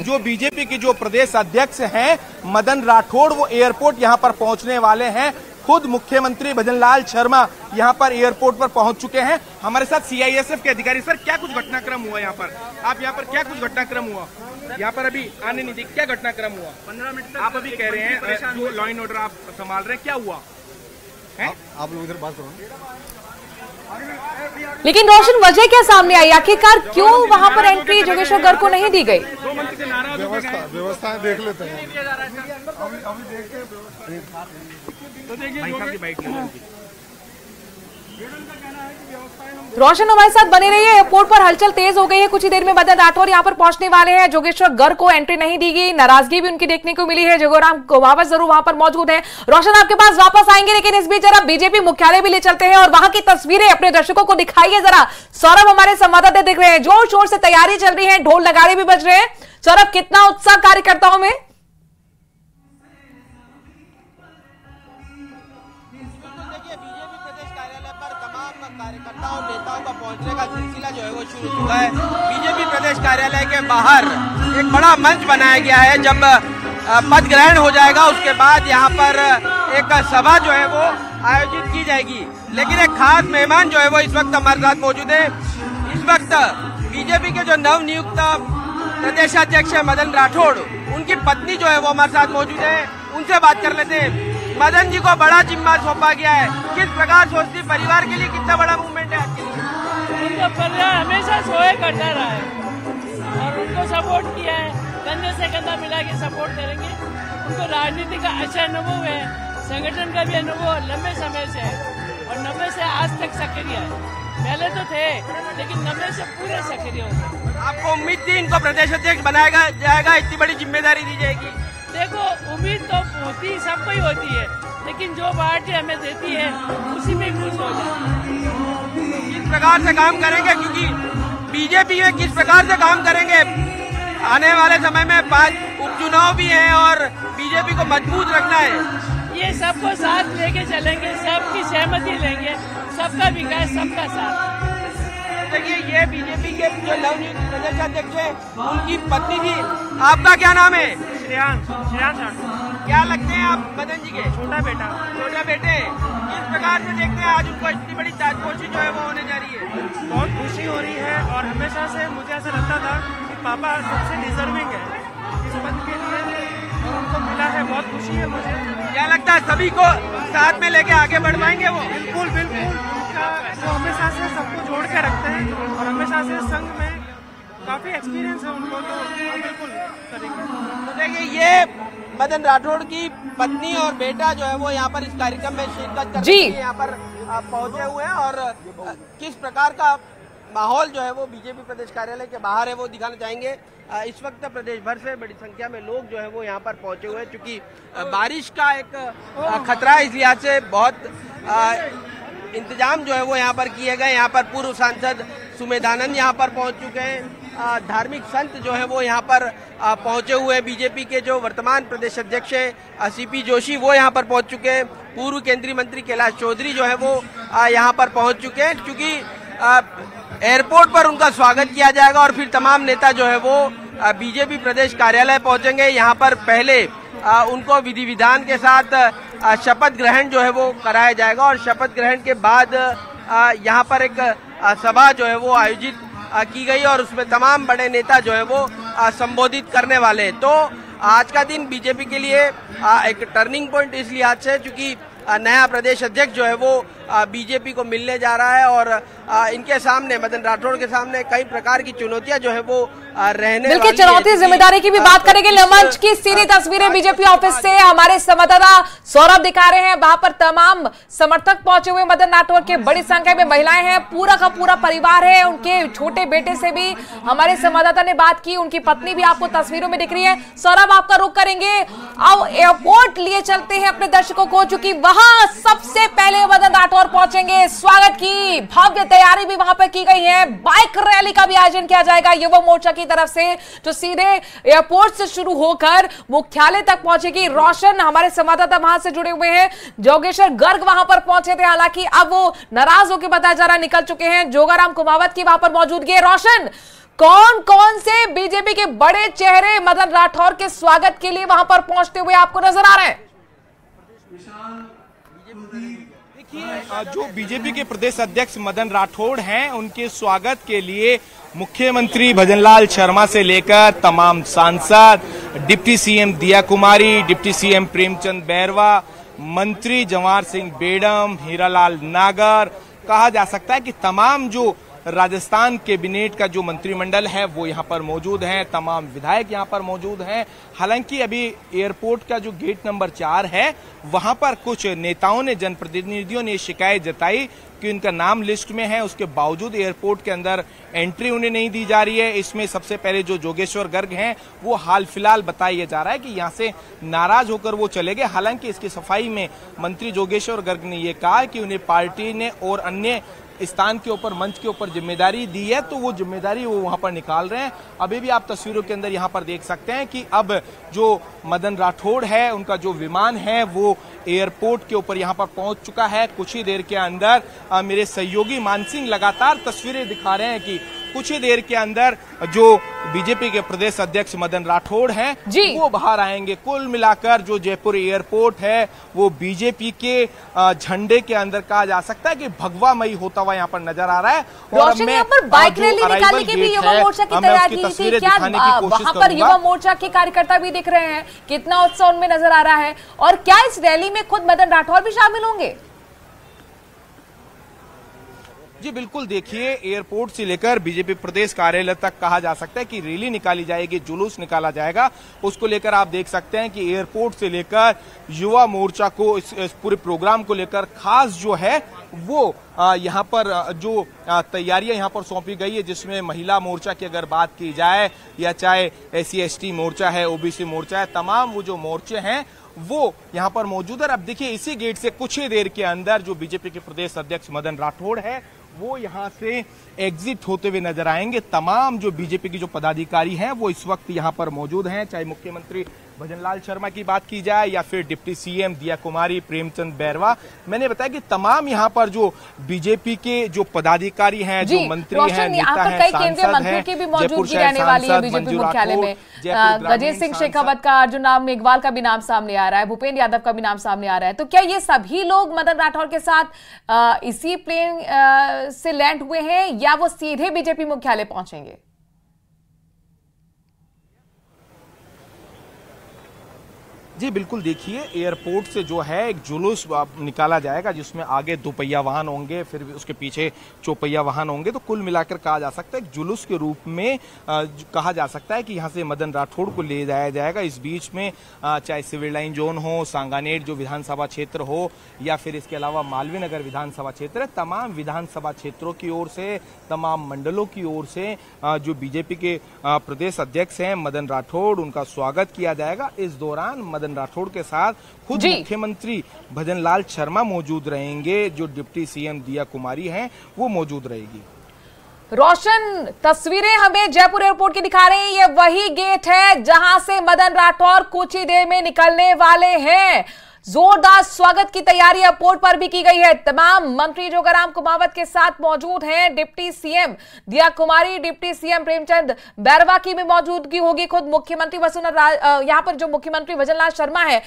जो बीजेपी के जो प्रदेश अध्यक्ष हैं मदन राठौड़, वो एयरपोर्ट यहां पर पहुंचने वाले हैं। खुद मुख्यमंत्री भजनलाल शर्मा यहां पर एयरपोर्ट पर पहुंच चुके हैं। हमारे साथ सीआईएसएफ के अधिकारी। सर, क्या कुछ घटनाक्रम हुआ यहाँ पर? आप यहाँ पर क्या कुछ घटनाक्रम हुआ यहाँ पर? अभी आने नहीं दी, क्या घटनाक्रम हुआ? 15 मिनट तक आप अभी कह रहे हैं जो लॉ एंड ऑर्डर आप संभाल रहे हैं, क्या हुआ है? आप लोग इधर बात करो। लेकिन रोशन, वजह क्या सामने आई? आखिरकार क्यों वहां पर एंट्री जोगेश्वर गर्ग को नहीं दी गई? व्यवस्थाएं देख लेते हैं। अभी देखते हैं। रोशन, हमारे साथ बने रहिए। एयरपोर्ट पर हलचल तेज हो गई है। कुछ ही देर में मदन राठौर यहां पर पहुंचने वाले हैं। जोगेश्वर गर्ग को एंट्री नहीं दी गई, नाराजगी भी उनकी देखने को मिली है। जोगोराम कुमावत जरूर वहां पर मौजूद है। रोशन, आपके पास वापस आएंगे, लेकिन इस बीच जरा बीजेपी मुख्यालय भी ले चलते हैं और वहां की तस्वीरें अपने दर्शकों को दिखाइए जरा। सौरभ हमारे संवाददाता दिख रहे हैं, जोर शोर से तैयारी चल रही है, ढोल नगाड़े भी बज रहे हैं। सौरभ, कितना उत्साह कार्यकर्ताओं में? कार्यकर्ताओं नेताओं का पहुंचने का सिलसिला जो है वो शुरू हो चुका है। बीजेपी प्रदेश कार्यालय के बाहर एक बड़ा मंच बनाया गया है। जब पद ग्रहण हो जाएगा उसके बाद यहाँ पर एक सभा जो है वो आयोजित की जाएगी। लेकिन एक खास मेहमान जो है वो इस वक्त हमारे साथ मौजूद है। इस वक्त बीजेपी के जो नवनियुक्त प्रदेशाध्यक्ष है मदन राठौड़, उनकी पत्नी जो है वो हमारे साथ मौजूद है। उनसे बात कर लेते हैं। मदन जी को बड़ा जिम्मा सौंपा गया है, किस प्रकार सोचती परिवार के लिए कितना बड़ा मूवमेंट है आपके लिए? उनका परिवार हमेशा सोए करता रहा है और उनको सपोर्ट किया है, कंधे से कंधा मिला के सपोर्ट करेंगे। उनको राजनीति का अच्छा अनुभव है, संगठन का भी अनुभव लंबे समय से है और 90 से आज तक सक्रिय है। पहले तो थे लेकिन 90 से पूरे सक्रिय हो गए। आपको उम्मीद थी इनको प्रदेश अध्यक्ष बनाया जाएगा, इतनी बड़ी जिम्मेदारी दी जाएगी? देखो, उम्मीद तो होती सबको ही होती है, लेकिन जो पार्टी हमें देती है उसी में खुश हो जाए। किस प्रकार से काम करेंगे, क्योंकि बीजेपी में किस प्रकार से काम करेंगे? आने वाले समय में 5 उपचुनाव भी हैं और बीजेपी को मजबूत रखना है। ये सबको साथ लेके चलेंगे, सबकी सहमति लेंगे, सबका विकास, सबका साथ। देखिए, ये बीजेपी के जो नवनियुक्त प्रदेश अध्यक्ष है उनकी पत्नी थी। आपका क्या नाम है? श्रेयांश। क्या लगते हैं आप मदन जी के? छोटा बेटा। छोटा बेटे। किस प्रकार से देखते हैं आज उनको इतनी बड़ी ताजपोशी जो है वो होने जा रही है? बहुत खुशी हो रही है और हमेशा से मुझे ऐसा लगता था कि पापा सबसे डिजर्विंग है इस पद के लिए और उनको मिला है। बहुत खुशी है मुझे। क्या लगता है सभी को साथ में लेके आगे बढ़वाएंगे वो? बिल्कुल बिल्कुल। वो हमेशा से सबको जोड़ के रखते हैं और हमेशा से संघ में काफी एक्सपीरियंस है उनको, तो बिल्कुल करेंगे। तो देखिए, ये मदन राठौड़ की पत्नी और बेटा जो है वो यहाँ पर इस कार्यक्रम में शिरकत करने के लिए यहाँ पर पहुंचे हुए हैं और किस प्रकार का माहौल जो है वो बीजेपी प्रदेश कार्यालय के बाहर है वो दिखाना चाहेंगे। इस वक्त प्रदेश भर से बड़ी संख्या में लोग जो है वो यहाँ पर पहुंचे हुए हैं, क्योंकि बारिश का एक खतरा है, इस लिहाज से बहुत इंतजाम जो है वो यहाँ पर किए गए। यहाँ पर पूर्व सांसद सुमेधानंद यहाँ पर पहुँच चुके हैं। धार्मिक संत जो है वो यहाँ पर पहुँचे हुए हैं। बीजेपी के जो वर्तमान प्रदेश अध्यक्ष है सीपी जोशी, वो यहाँ पर पहुँच चुके हैं। पूर्व केंद्रीय मंत्री कैलाश चौधरी जो है वो यहाँ पर पहुँच चुके हैं, क्योंकि एयरपोर्ट पर उनका स्वागत किया जाएगा और फिर तमाम नेता जो है वो बीजेपी प्रदेश कार्यालय पहुँचेंगे। यहाँ पर पहले उनको विधि विधान के साथ शपथ ग्रहण जो है वो कराया जाएगा और शपथ ग्रहण के बाद यहाँ पर एक सभा जो है वो आयोजित की गई और उसमें तमाम बड़े नेता जो है वो संबोधित करने वाले हैं। तो आज का दिन बीजेपी के लिए एक टर्निंग पॉइंट इस लिहाज से, क्योंकि नया प्रदेश अध्यक्ष जो है वो बीजेपी को मिलने जा रहा है और इनके सामने, मदन राठौड़ के सामने कई प्रकार की चुनौतियां जो है वो रहने बिल्कुल चुनौती जिम्मेदारी की भी बात करेंगे। मंच की सीधी तस्वीरें बीजेपी ऑफिस से हमारे संवाददाता सौरभ दिखा रहे हैं। वहां पर तमाम समर्थक पहुंचे हुए मदन राठौड़ के, बड़ी संख्या में महिलाएं हैं, पूरा का पूरा परिवार है। उनके छोटे बेटे से भी हमारे संवाददाता ने बात की, उनकी पत्नी भी आपको तस्वीरों में दिख रही है। सौरभ, आपका रुख करेंगे, अब एयरपोर्ट लिए चलते हैं अपने दर्शकों को, चूंकि वहां सबसे पहले मदन राठौड़ पहुंचेंगे। स्वागत की भव्य तैयारी भी वहां पर की गई है। बाइक रैली का भी आयोजन किया जाएगा युवा मोर्चा की तरफ से, जो सीधे एयरपोर्ट से शुरू होकर मुख्यालय तक पहुंचेगी। रोशन, हमारे संवाददाता वहां से जुड़े हुए हैं। जोगेश्वर गर्ग वहां पर पहुंचे थे, हालांकि अब वो नाराज होकर बताया जा रहा निकल चुके हैं। जोगाराम कुमावत की वहां पर मौजूदगी है। रोशन, कौन कौन से बीजेपी के बड़े चेहरे मदन राठौर के स्वागत के लिए वहां पर पहुंचते हुए आपको नजर आ रहे हैं? जो बीजेपी के प्रदेश अध्यक्ष मदन राठौड़ हैं, उनके स्वागत के लिए मुख्यमंत्री भजनलाल शर्मा से लेकर तमाम सांसद, डिप्टी सीएम दिया कुमारी, डिप्टी सीएम प्रेमचंद बैरवा, मंत्री जवाहर सिंह बेडम, हीरालाल नागर, कहा जा सकता है कि तमाम जो राजस्थान कैबिनेट का जो मंत्रिमंडल है वो यहाँ पर मौजूद हैं, तमाम विधायक यहाँ पर मौजूद हैं। हालांकि अभी एयरपोर्ट का जो गेट नंबर 4 है वहां पर कुछ नेताओं ने, जनप्रतिनिधियों ने शिकायत जताई कि उनका नाम लिस्ट में है, उसके बावजूद एयरपोर्ट के अंदर एंट्री उन्हें नहीं दी जा रही है। इसमें सबसे पहले जो जोगेश्वर गर्ग हैं वो हाल फिलहाल बताया जा रहा है कि यहाँ से नाराज होकर वो चले गए। हालांकि इसकी सफाई में मंत्री जोगेश्वर गर्ग ने ये कहा कि उन्हें पार्टी ने और अन्य स्थान के ऊपर, मंच के ऊपर जिम्मेदारी दी है, तो वो जिम्मेदारी वो वहां पर निकाल रहे हैं। अभी भी आप तस्वीरों के अंदर यहां पर देख सकते हैं कि अब जो मदन राठौड़ है, उनका जो विमान है वो एयरपोर्ट के ऊपर यहां पर पहुंच चुका है। कुछ ही देर के अंदर मेरे सहयोगी मानसिंह लगातार तस्वीरें दिखा रहे हैं कि कुछ ही देर के अंदर जो बीजेपी के प्रदेश अध्यक्ष मदन राठौड़ हैं वो बाहर आएंगे। कुल मिलाकर जो जयपुर एयरपोर्ट है वो बीजेपी के झंडे के अंदर कहा जा सकता है कि भगवामयी होता हुआ यहाँ पर नजर आ रहा है। और यहाँ पर बाइक रैली निकालने की भी युवा मोर्चा की तैयारी थी क्या? वहां पर युवा मोर्चा के कार्यकर्ता भी दिख रहे हैं, कितना उत्साह उनमें नजर आ रहा है, और क्या इस रैली में खुद मदन राठौर भी शामिल होंगे? जी बिल्कुल, देखिए एयरपोर्ट से लेकर बीजेपी प्रदेश कार्यालय तक कहा जा सकता है कि रैली निकाली जाएगी, जुलूस निकाला जाएगा। उसको लेकर आप देख सकते हैं कि एयरपोर्ट से लेकर युवा मोर्चा को इस पूरे प्रोग्राम को लेकर खास जो है वो यहाँ पर जो तैयारियां यहाँ पर सौंपी गई है, जिसमें महिला मोर्चा की अगर बात की जाए या चाहे SC/ST मोर्चा है, OBC मोर्चा है, तमाम वो जो मोर्चे हैं वो यहाँ पर मौजूद है। अब देखिए इसी गेट से कुछ ही देर के अंदर जो बीजेपी के प्रदेश अध्यक्ष मदन राठौड़ है वो यहाँ से एग्जिट होते हुए नजर आएंगे। तमाम जो बीजेपी की जो पदाधिकारी हैं वो इस वक्त यहाँ पर मौजूद हैं, चाहे मुख्यमंत्री भजनलाल शर्मा की बात की जाए या फिर डिप्टी सीएम दिया कुमारी, प्रेमचंद बैरवा। मैंने बताया कि तमाम यहाँ पर जो बीजेपी के जो पदाधिकारी हैं, जो मंत्री हैं, नेता हैं, सांसद हैं, की भी मौजूदगी रहने वाली है बीजेपी मुख्यालय में। गजेंद्र सिंह शेखावत का, अर्जुन राम मेघवाल का भी नाम सामने आ रहा है, भूपेंद्र यादव का भी नाम सामने आ रहा है। तो क्या ये सभी लोग मदन राठौर के साथ इसी प्लेन से लैंड हुए हैं या वो सीधे बीजेपी मुख्यालय पहुंचेंगे? जी बिल्कुल, देखिए एयरपोर्ट से जो है एक जुलूस निकाला जाएगा जिसमें आगे 2 पहिया वाहन होंगे, फिर उसके पीछे 4 पहिया वाहन होंगे। तो कुल मिलाकर कहा जा सकता है एक जुलूस के रूप में कहा जा सकता है कि यहाँ से मदन राठौड़ को ले जाया जाएगा। इस बीच में चाहे सिविल लाइन जोन हो, सांगानेर जो विधानसभा क्षेत्र हो, या फिर इसके अलावा मालवीय नगर विधानसभा क्षेत्र है, तमाम विधानसभा क्षेत्रों की ओर से, तमाम मंडलों की ओर से जो बीजेपी के प्रदेश अध्यक्ष हैं मदन राठौड़, उनका स्वागत किया जाएगा। इस दौरान मदन राठौड़ के साथ खुद मुख्यमंत्री भजनलाल शर्मा मौजूद रहेंगे, जो डिप्टी सीएम दिया कुमारी हैं वो मौजूद रहेगी। रोशन तस्वीरें हमें जयपुर एयरपोर्ट की दिखा रहे हैं, ये वही गेट है जहां से मदन राठौर कुछ ही देर में निकलने वाले हैं। जोरदार स्वागत की तैयारी एयरपोर्ट पर भी की गई है। तमाम मंत्री जोगाराम कुमावत के साथ मौजूद हैं, डिप्टी सीएम दिया कुमारी, डिप्टी सीएम प्रेमचंद बैरवा की भी मौजूदगी होगी। खुद मुख्यमंत्री यहाँ पर जो मुख्यमंत्री भजनलाल शर्मा है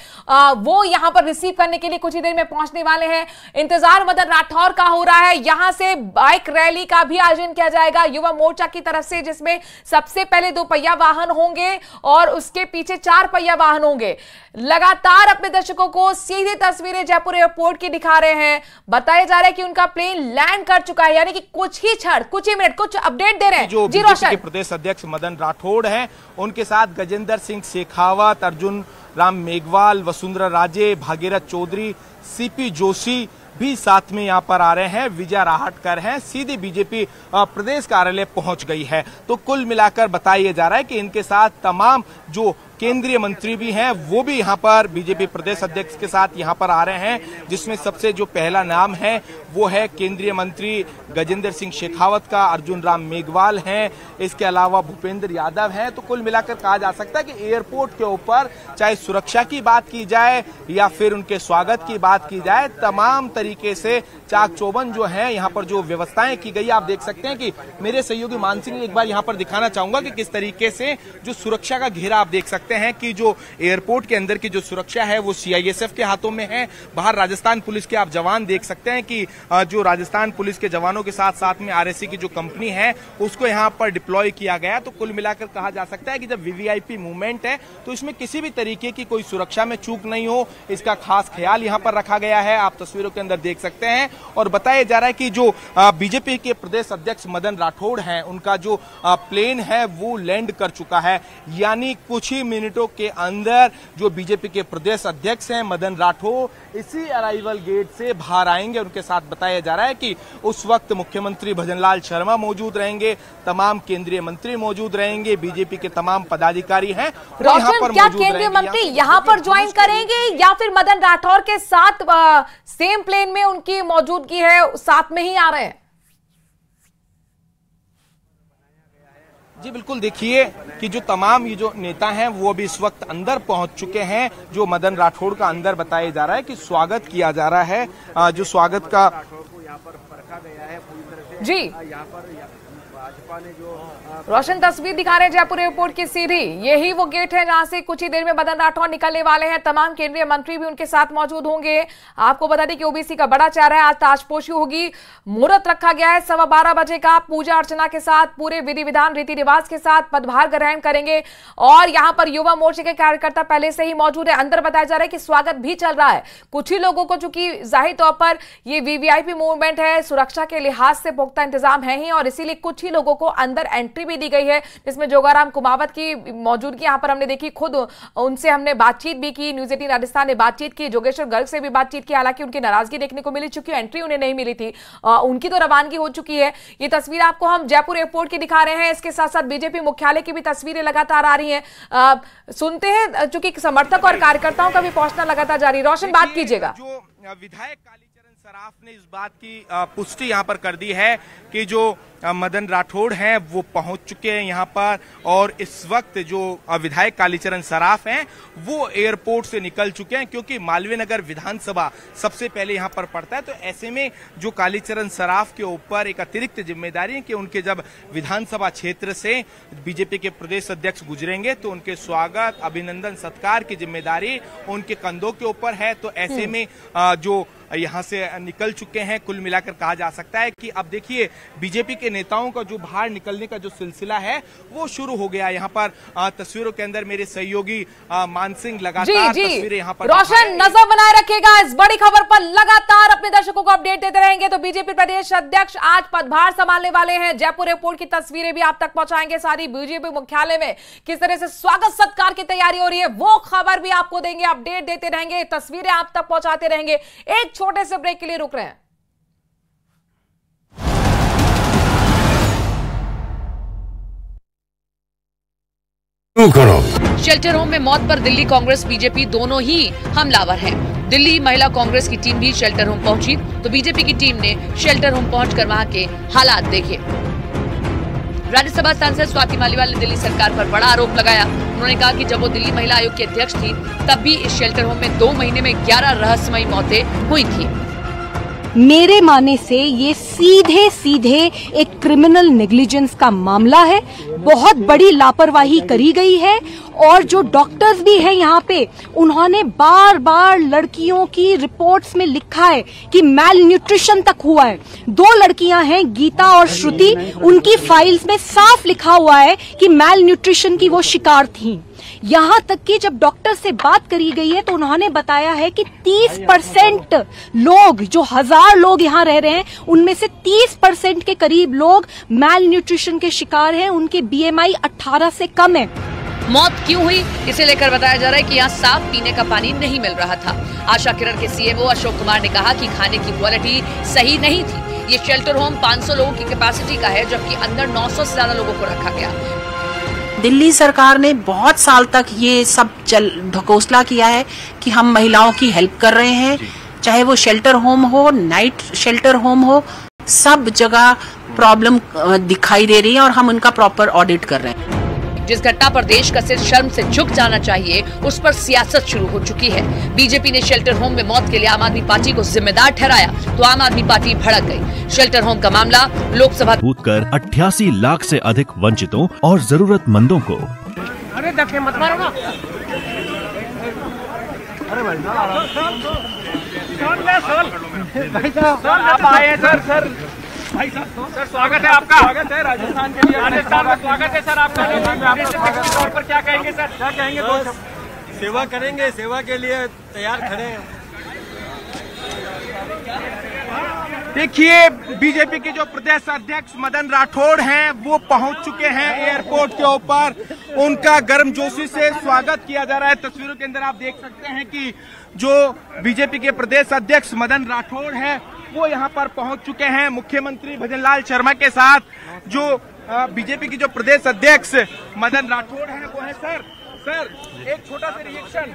वो यहाँ पर रिसीव करने के लिए कुछ ही देर में पहुंचने वाले हैं। इंतजार मदन राठौर का हो रहा है। यहाँ से बाइक रैली का भी आयोजन किया जाएगा युवा मोर्चा की तरफ से, जिसमें सबसे पहले 2 पहिया वाहन होंगे और उसके पीछे 4 पहिया वाहन होंगे। लगातार अपने दर्शकों को सीधी तस्वीरें जयपुर एयरपोर्ट की दिखा रहे हैं। बताया जा रहा है कि उनका प्लेन लैंड कर चुका है, यानी कि कुछ ही क्षण, कुछ ही मिनट, कुछ अपडेट दे रहे हैं। जो बीजेपी के प्रदेश अध्यक्ष मदन राठौड़ हैं, उनके साथ गजेंद्र सिंह शेखावत, अर्जुन राम मेघवाल, वसुंधरा राजे, भागीरथ चौधरी, CP जोशी भी साथ में यहाँ पर आ रहे हैं। विजय राहटकर हैं, सीधे बीजेपी प्रदेश कार्यालय पहुंच गई है। तो कुल मिलाकर बताया जा रहा है कि इनके साथ तमाम जो केंद्रीय मंत्री भी हैं, वो भी यहाँ पर बीजेपी प्रदेश अध्यक्ष के साथ यहाँ पर आ रहे हैं, जिसमें सबसे जो पहला नाम है वो है केंद्रीय मंत्री गजेंद्र सिंह शेखावत का, अर्जुन राम मेघवाल हैं, इसके अलावा भूपेंद्र यादव हैं। तो कुल मिलाकर कहा जा सकता है कि एयरपोर्ट के ऊपर चाहे सुरक्षा की बात की जाए या फिर उनके स्वागत की बात की जाए, तमाम तरीके से चाक चौबंद जो है यहाँ पर जो व्यवस्थाएं की गई, आप देख सकते हैं कि मेरे सहयोगी मानसिंह एक बार यहाँ पर दिखाना चाहूंगा कि किस तरीके से जो सुरक्षा का घेरा आप देख सकते हैं कि जो एयरपोर्ट के अंदर की जो सुरक्षा है वो सीआईएसएफ के हाथों में है। बाहर राजस्थान पुलिस के आप जवान देख सकते हैं कि जो राजस्थान पुलिस के जवानों के साथ साथ में आरएससी की जो कंपनी है उसको यहाँ पर डिप्लॉय किया गया। तो कुल मिलाकर कहा जा सकता है कि जब वीवीआईपी मूवमेंट है तो इसमें किसी भी तरीके की कोई सुरक्षा में चूक नहीं हो, इसका खास ख्याल यहाँ पर रखा गया है। आप तस्वीरों के अंदर देख सकते हैं और बताया जा रहा है कि जो बीजेपी के प्रदेश अध्यक्ष मदन राठौड़ हैं, उनका जो प्लेन है वो लैंड कर चुका है, यानी कुछ ही मिनटों के अंदर जो बीजेपी के प्रदेश अध्यक्ष हैं मदन राठौड़ इसी अराइवल गेट से बाहर आएंगे। उनके साथ बताया जा रहा है कि उस वक्त मुख्यमंत्री भजनलाल शर्मा मौजूद रहेंगे, तमाम केंद्रीय मंत्री मौजूद रहेंगे, बीजेपी के तमाम पदाधिकारी हैं रोशन, क्या केंद्रीय मंत्री यहाँ पर ज्वाइन करेंगे या फिर मदन राठौर के साथ सेम प्लेन में उनकी मौजूदगी है, साथ में ही आ रहे हैं? जी बिल्कुल, देखिए कि जो तमाम ये जो नेता हैं वो अभी इस वक्त अंदर पहुंच चुके हैं। जो मदन राठौड़ का अंदर बताया जा रहा है कि स्वागत किया जा रहा है, जो स्वागत का यहाँ पर परखा गया है पूरी तरह से। जी यहाँ पर भाजपा ने जो रोशन तस्वीर दिखा रहे हैं जयपुर एयरपोर्ट की सीधी, यही वो गेट है जहां से कुछ ही देर में मदन राठौर निकलने वाले हैं। तमाम केंद्रीय मंत्री भी उनके साथ मौजूद होंगे। आपको बता दें कि ओबीसी का बड़ा चेहरा है, आज ताजपोशी होगी, मुहूर्त रखा गया है 12:15 बजे का, पूजा अर्चना के साथ पूरे विधि विधान रीति रिवाज के साथ पदभार ग्रहण करेंगे। और यहाँ पर युवा मोर्चे के कार्यकर्ता पहले से ही मौजूद है। अंदर बताया जा रहा है कि स्वागत भी चल रहा है। कुछ ही लोगों को, चूंकि जाहिर तौर पर ये वीवीआईपी मूवमेंट है, सुरक्षा के लिहाज से पुख्ता इंतजाम है ही, और इसीलिए कुछ ही लोगों को अंदर एंट्री भी दी गई है, जिसमें जोगाराम कुमावत की मौजूदगी यहाँ पर हमने देखी। खुद उनसे हमने बातचीत भी की, न्यूज 18 राजस्थान ने बातचीत की, जोगेश्वर गर्ग से भी बातचीत की, हालांकि उनकी नाराजगी देखने को मिली, चूंकि एंट्री उन्हें नहीं मिली थी। उनकी तो रवानगी हो चुकी है। ये तस्वीर आपको हम जयपुर एयरपोर्ट की दिखा रहे हैं। इसके साथ साथ बीजेपी मुख्यालय की भी तस्वीरें लगातार आ रही हैं। सुनते हैं, चूंकि समर्थक और कार्यकर्ताओं का भी पहुंचना लगातार जारी। रोशन, बात कीजिएगा। जो विधायक कालीचरण सराफ ने इस बात की पुष्टि यहाँ पर कर दी है कि जो मदन राठौड़ हैं वो पहुंच चुके हैं यहाँ पर, और इस वक्त जो विधायक कालीचरण सराफ हैं वो एयरपोर्ट से निकल चुके हैं, क्योंकि मालवीय नगर विधानसभा सबसे पहले यहाँ पर पड़ता है। तो ऐसे में जो कालीचरण सराफ के ऊपर एक अतिरिक्त जिम्मेदारी है कि उनके जब विधानसभा क्षेत्र से बीजेपी के प्रदेश अध्यक्ष गुजरेंगे तो उनके स्वागत, अभिनंदन, सत्कार की जिम्मेदारी उनके कंधों के ऊपर है। तो ऐसे में जो यहाँ से निकल चुके हैं, कुल मिलाकर कहा जा सकता है कि अब देखिए बीजेपी के नेताओं का जो बाहर निकलने का जो सिलसिला है वो शुरू हो गया। यहाँ पर तस्वीरों के अंदर मेरे सहयोगी मानसिंह लगातार तस्वीरें यहाँ पर। रोशन, नजर बनाए रखेगा इस बड़ी खबर पर, लगातार अपने दर्शकों को अपडेट देते रहेंगे। तो बीजेपी प्रदेश अध्यक्ष आज पदभार संभालने वाले हैं। जयपुर एयरपोर्ट की तस्वीरें भी आप तक पहुंचाएंगे, सारी बीजेपी मुख्यालय में किस तरह से स्वागत सत्कार की तैयारी हो रही है वो खबर भी आपको देंगे, अपडेट देते रहेंगे, तस्वीरें आप तक पहुंचाते रहेंगे। एक छोटे से ब्रेक के लिए रुक रहे हैं। शेल्टर होम में मौत पर दिल्ली कांग्रेस बीजेपी दोनों ही हमलावर हैं। दिल्ली महिला कांग्रेस की टीम भी शेल्टर होम पहुंची तो बीजेपी की टीम ने शेल्टर होम पहुंचकर वहां के हालात देखे। राज्यसभा सांसद स्वाति मालीवाल ने दिल्ली सरकार पर बड़ा आरोप लगाया। उन्होंने कहा कि जब वो दिल्ली महिला आयोग की अध्यक्ष थी तब भी इस शेल्टर होम में 2 महीने में 11 रहस्यमयी मौतें हुई थी। मेरे मानने से ये सीधे सीधे एक क्रिमिनल नेग्लिजेंस का मामला है। बहुत बड़ी लापरवाही करी गई है और जो डॉक्टर्स भी हैं यहाँ पे उन्होंने बार बार लड़कियों की रिपोर्ट्स में लिखा है कि मैल न्यूट्रिशन तक हुआ है। 2 लड़कियां हैं, गीता और श्रुति, उनकी फाइल्स में साफ लिखा हुआ है कि मैल न्यूट्रिशन की वो शिकार थी। यहाँ तक कि जब डॉक्टर से बात करी गई है तो उन्होंने बताया है कि 30% लोग, जो 1000 लोग यहाँ रह रहे हैं उनमें से 30% के करीब लोग मैल न्यूट्रिशन के शिकार हैं, उनके BMI 18 से कम है। मौत क्यों हुई इसे लेकर बताया जा रहा है कि यहाँ साफ पीने का पानी नहीं मिल रहा था। आशा किरण के CMO अशोक कुमार ने कहा कि खाने की क्वालिटी सही नहीं थी। ये शेल्टर होम 500 लोगों की कैपेसिटी का है, जबकि अंदर 900 से ज्यादा लोगों को रखा गया। दिल्ली सरकार ने बहुत साल तक ये सब ढकोसला किया है कि हम महिलाओं की हेल्प कर रहे हैं, चाहे वो शेल्टर होम हो, नाइट शेल्टर होम हो, सब जगह प्रॉब्लम दिखाई दे रही है और हम उनका प्रॉपर ऑडिट कर रहे हैं। जिस घटना पर देश का सिर शर्म से झुक जाना चाहिए, उस पर सियासत शुरू हो चुकी है। बीजेपी ने शेल्टर होम में मौत के लिए आम आदमी पार्टी को जिम्मेदार ठहराया तो आम आदमी पार्टी भड़क गई। शेल्टर होम का मामला लोकसभा कर 88 लाख से अधिक वंचितों और जरूरतमंदों को। अरे धक्के मत मारो ना। अरे भाई साहब आप आए सर भाई साहब सर स्वागत है आपका। स्वागत है राजस्थान के लिए, राजस्थान में स्वागत है सर आपका। तौर पर क्या कहेंगे सर? क्या कहेंगे? दो सेवा करेंगे, सेवा के लिए तैयार खड़े हैं। देखिए, बीजेपी के जो प्रदेश अध्यक्ष मदन राठौड़ हैं वो पहुंच चुके हैं एयरपोर्ट के ऊपर। उनका गर्मजोशी से स्वागत किया जा रहा है। तस्वीरों के अंदर आप देख सकते हैं कि जो बीजेपी के प्रदेश अध्यक्ष मदन राठौड़ है वो यहां पर पहुंच चुके हैं मुख्यमंत्री भजनलाल शर्मा के साथ। जो बीजेपी की जो प्रदेश अध्यक्ष मदन राठौड़ हैं वो है सर एक छोटा सा रिएक्शन।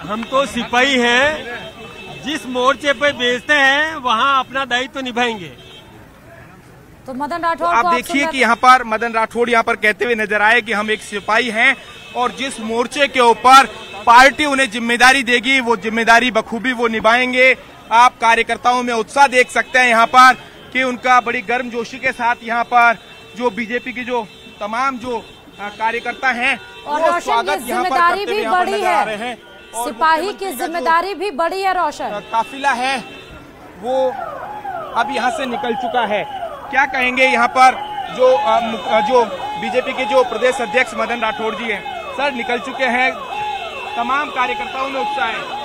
हम तो सिपाही हैं, जिस मोर्चे पे बेचते हैं वहाँ अपना दायित्व तो निभाएंगे। तो मदन राठौड़ आप देखिए कि यहाँ पर मदन राठौड़ यहाँ पर कहते हुए नजर आए कि हम एक सिपाही हैं और जिस मोर्चे के ऊपर पार्टी उन्हें जिम्मेदारी देगी वो जिम्मेदारी बखूबी वो निभाएंगे। आप कार्यकर्ताओं में उत्साह देख सकते हैं यहाँ पर कि उनका बड़ी गर्मजोशी के साथ यहाँ पर जो बीजेपी की जो तमाम जो कार्यकर्ता हैं और रोशन की जिम्मेदारी भी बड़ी है, सिपाही की जिम्मेदारी भी बड़ी है। रोशन काफिला है वो अब यहाँ से निकल चुका है। क्या कहेंगे यहाँ पर जो बीजेपी के जो प्रदेश अध्यक्ष मदन राठौड़ जी हैं? सर निकल चुके हैं, तमाम कार्यकर्ताओं में उत्साह है।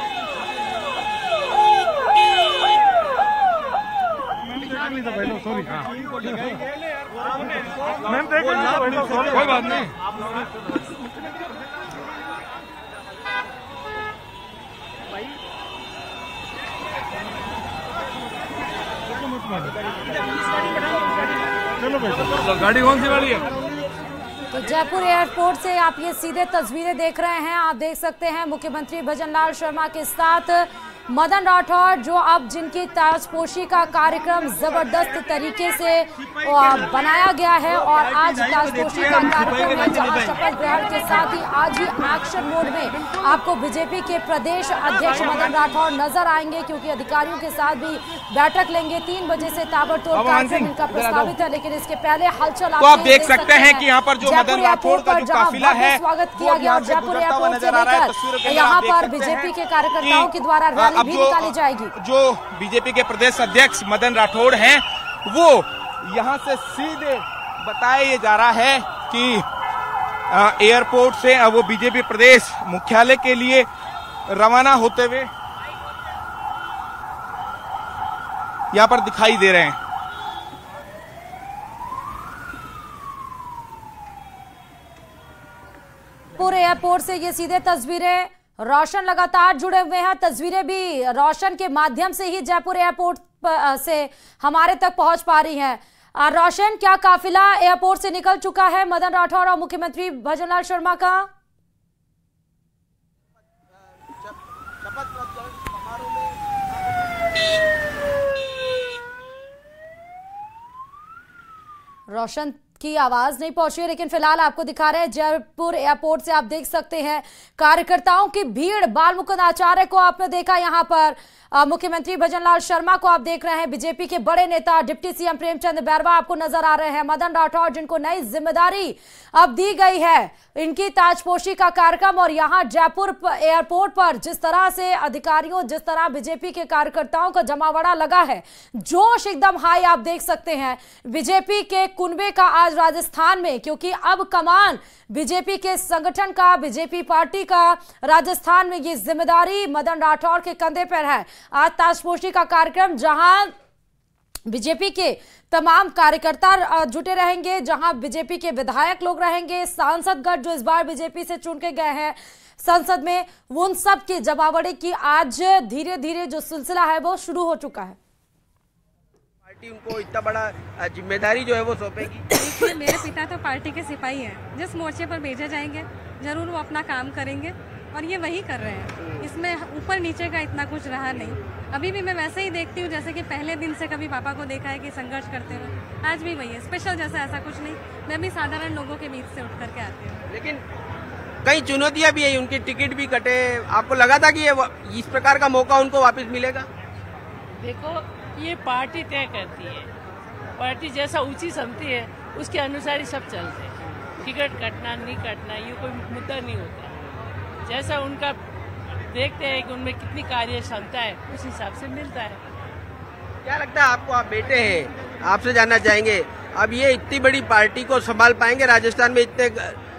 कोई बात नहीं। चलो गाड़ी कौन सी वाली है? तो जयपुर एयरपोर्ट से आप ये सीधे तस्वीरें देख रहे हैं। आप देख सकते हैं मुख्यमंत्री भजनलाल शर्मा के साथ मदन राठौड़, जो अब जिनकी ताजपोशी का कार्यक्रम जबरदस्त तरीके से बनाया गया है और आज ताजपोशी का कार्यक्रम है जहां शपथ ग्रहण के साथ ही आज ही एक्शन मोड में आपको बीजेपी के प्रदेश अध्यक्ष मदन राठौड़ नजर आएंगे, क्योंकि अधिकारियों के साथ भी बैठक लेंगे। 3 बजे से ताबड़तोड़ कार्यक्रम इनका प्रस्तावित है, लेकिन इसके पहले हलचल तो आप देख सकते हैं कि यहाँ पर जो मदन राठौड़ का जो काफिला है स्वागत किया गया और जयपुर एयरपोर्ट से लेकर यहाँ पर बीजेपी के कार्यकर्ताओं के द्वारा रैली भी निकाली जाएगी। जो बीजेपी के प्रदेश अध्यक्ष मदन राठौड़ हैं वो यहाँ से सीधे बताया जा रहा है कि एयरपोर्ट से वो बीजेपी प्रदेश मुख्यालय के लिए रवाना होते हुए यहाँ पर दिखाई दे रहे हैं। पूरे एयरपोर्ट से ये सीधे तस्वीरें, रोशन लगातार जुड़े हुए हैं। तस्वीरें भी रोशन के माध्यम से ही जयपुर एयरपोर्ट से हमारे तक पहुंच पा रही हैं। रोशन, क्या काफिला एयरपोर्ट से निकल चुका है मदन राठौड़ और मुख्यमंत्री भजनलाल शर्मा का? रोशन की आवाज नहीं पहुंची है, लेकिन फिलहाल आपको दिखा रहे हैं जयपुर एयरपोर्ट से। आप देख सकते हैं कार्यकर्ताओं की भीड़। बाल मुकुंद आचार्य को आपने देखा यहाँ पर, मुख्यमंत्री भजनलाल शर्मा को आप देख रहे हैं, बीजेपी के बड़े नेता डिप्टी सीएम प्रेमचंद बैरवा आपको नजर आ रहे हैं, मदन राठौड़ जिनको नई जिम्मेदारी अब दी गई है, इनकी ताजपोशी का कार्यक्रम। और यहाँ जयपुर एयरपोर्ट पर जिस तरह से अधिकारियों, जिस तरह बीजेपी के कार्यकर्ताओं का जमावड़ा लगा है, जोश एकदम हाई आप देख सकते हैं। बीजेपी के कुनबे का आज राजस्थान में, क्योंकि अब कमान बीजेपी के संगठन का, बीजेपी पार्टी का राजस्थान में ये जिम्मेदारी मदन राठौड़ के कंधे पर है। आज ताजपोशी का कार्यक्रम जहां बीजेपी के तमाम कार्यकर्ता जुटे रहेंगे, जहां बीजेपी के विधायक लोग रहेंगे, सांसदगण जो इस बार बीजेपी से चुन के गए हैं संसद में, उन सब के जमावड़े की आज धीरे धीरे जो सिलसिला है वो शुरू हो चुका है। पार्टी उनको इतना बड़ा जिम्मेदारी जो है वो सौंपेगी? देखिए, मेरे पिता तो पार्टी के सिपाही हैं। जिस मोर्चे पर भेजे जाएंगे जरूर वो अपना काम करेंगे और ये वही कर रहे हैं। इसमें ऊपर नीचे का इतना कुछ रहा नहीं। अभी भी मैं वैसे ही देखती हूँ जैसे कि पहले दिन से कभी पापा को देखा है कि संघर्ष करते हुए, आज भी वही है। स्पेशल जैसा ऐसा कुछ नहीं, मैं भी साधारण लोगों के बीच से उठ करके आती हूँ। लेकिन कई चुनौतियां भी है, उनकी टिकट भी कटे। आपको लगा था कि ये इस प्रकार का मौका उनको वापस मिलेगा? देखो, ये पार्टी तय करती है, पार्टी जैसा ऊंची समझती है उसके अनुसार ही सब चलते हैं। टिकट कटना नहीं कटना ये कोई मुद्दा नहीं होता। जैसा उनका देखते हैं कि उनमें कितनी कार्य क्षमता है, उस हिसाब से मिलता है। क्या लगता है आपको? आप बेटे हैं, आपसे जानना चाहेंगे, अब ये इतनी बड़ी पार्टी को संभाल पाएंगे? राजस्थान में इतने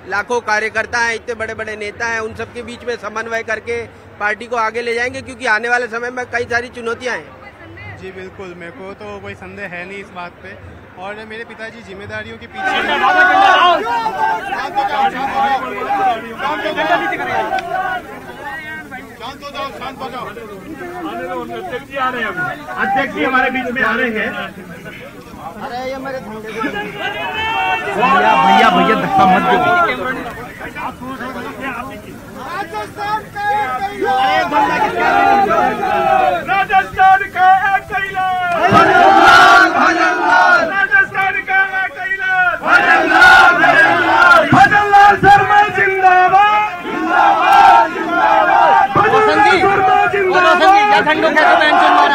लाखों कार्यकर्ता हैं, इतने बड़े बड़े नेता हैं, उन सबके बीच में समन्वय करके पार्टी को आगे ले जाएंगे? क्योंकि आने वाले समय में कई सारी चुनौतियां हैं। जी बिल्कुल, मेरे को तो कोई संदेह है नहीं इस बात पे। और मेरे पिताजी जिम्मेदारियों के पीछे अध्यक्ष जी हमारे बीच में आ रहे हैं। अरे ये मेरे भैया भैया धक्का मत दो। राजस्थान का एक कैलाश, राजस्थान का एक कैलाश, भजनलाल शर्मा जिंदाबाद, भजनलाल शर्मा जिंदाबाद,